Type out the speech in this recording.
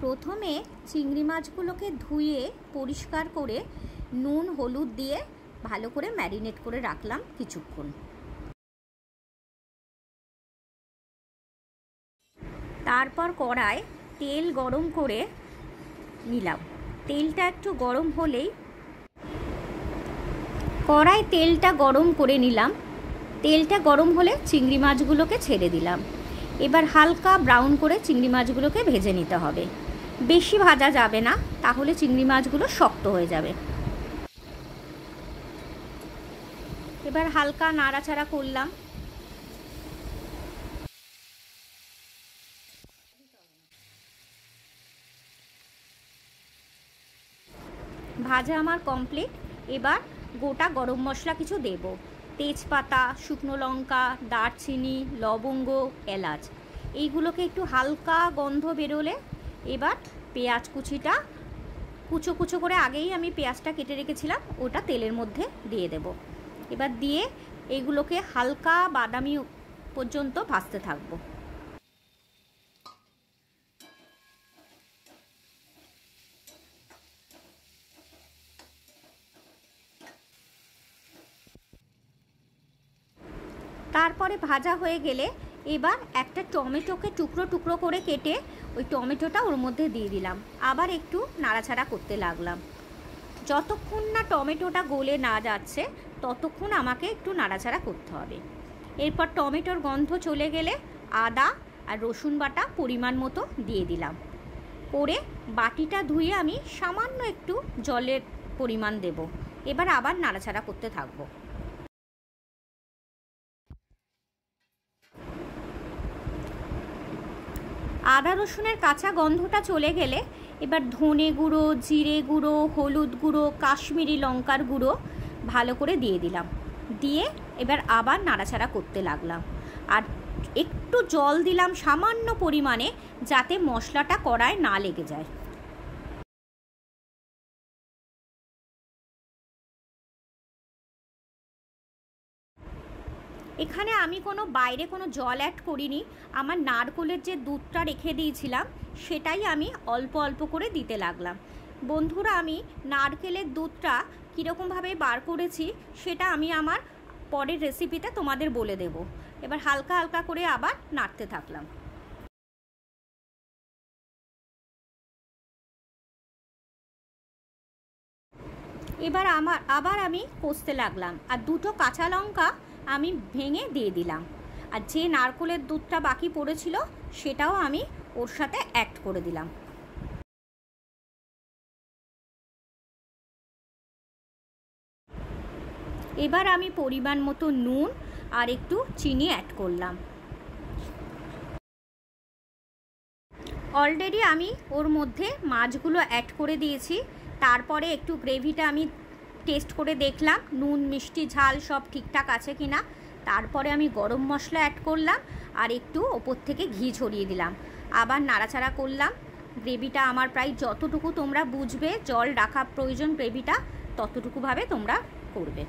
প্রথমে চিংড়ি মাছগুলোকে ধুয়ে পরিষ্কার করে নুন হলুদ দিয়ে ভালো করে ম্যারিনেট করে রাখলাম কিছুক্ষণ। তারপর কড়ায় তেল গরম করে নিলাম। তেলটা একটু গরম হলেই কড়ায় তেলটা গরম করে নিলাম। তেলটা গরম হলে চিংড়ি মাছগুলোকে ছেড়ে দিলাম। এবার হালকা ব্রাউন করে চিংড়ি মাছগুলোকে ভেজে নিতে হবে। বেশি ভাজা যাবে না, তাহলে চিংড়ি মাছগুলো শক্ত হয়ে যাবে। এবার হালকা নাড়াচাড়া করলাম। ভাজা আমার কমপ্লিট। এবার গোটা গরম মশলা কিছু দেব। তেজপাতা, শুকনো লঙ্কা, দারচিনি, লবঙ্গ, এলাচ, এইগুলোকে একটু হালকা গন্ধ বেরোলে এবার পেঁয়াজ কুচিটা কুচো কুচো করে আগেই আমি পেঁয়াজটা কেটে রেখেছিলাম, ওটা তেলের মধ্যে দিয়ে দেব। এবার দিয়ে এইগুলোকে হালকা বাদামি পর্যন্ত ভাজতে থাকবো। তারপরে ভাজা হয়ে গেলে এবার একটা টমেটোকে টুকরো টুকরো করে কেটে ওই টমেটোটা ওর মধ্যে দিয়ে দিলাম। আবার একটু নাড়াচাড়া করতে লাগলাম। যতক্ষণ না টমেটোটা গলে না যাচ্ছে ততক্ষণ আমাকে একটু নাড়াচাড়া করতে হবে। এরপর টমেটোর গন্ধ চলে গেলে আদা আর রসুন বাটা পরিমাণ মতো দিয়ে দিলাম। করে বাটিটা ধুয়ে আমি সামান্য একটু জলের পরিমাণ দেব। এবার আবার নাড়াচাড়া করতে থাকবো। আদা রসুনের কাঁচা গন্ধটা চলে গেলে এবার ধনে গুঁড়ো, জিরে গুঁড়ো, হলুদ গুঁড়ো, কাশ্মীরি লঙ্কার গুঁড়ো ভালো করে দিয়ে দিলাম। দিয়ে এবার আবার নাড়াচাড়া করতে লাগলাম। আর একটু জল দিলাম সামান্য পরিমাণে, যাতে মশলাটা কড়ায় না লেগে যায়। এখানে আমি বাইরে কোনো জল অ্যাড করিনি। আমার নারকেলের যে দুধটা রেখে দিয়েছিলাম সেটাই আমি অল্প অল্প করে দিতে লাগলাম। বন্ধুরা, আমি নারকেলের দুধটা কীরকমভাবে বার করেছি সেটা আমি আমার পরের রেসিপিতে তোমাদের বলে দেব। এবার হালকা হালকা করে আবার নাড়তে থাকলাম। এবার আবার আমি কষতে লাগলাম। আর দুটো কাঁচা লঙ্কা আমি ভেঙে দিয়ে দিলাম। আর যে নারকেলের দুধটা বাকি পড়েছিল সেটাও আমি ওর সাথে অ্যাড করে দিলাম। এবার আমি পরিমাণ মতো নুন আর একটু চিনি অ্যাড করলাম। অলরেডি আমি ওর মধ্যে মাছগুলো অ্যাড করে দিয়েছি। তারপরে একটু গ্রেভিটা আমি টেস্ট করে দেখলাম নুন মিষ্টি ঝাল সব ঠিকঠাক আছে কিনা। তারপরে আমি গরম মশলা অ্যাড করলাম আর একটু ওপর থেকে ঘি ছড়িয়ে দিলাম। আবার নাড়াচাড়া করলাম। গ্রেভিটা আমার প্রায় যতটুকু তোমরা বুঝবে জল রাখা প্রয়োজন গ্রেভিটা, ততটুকুভাবে তোমরা করবে।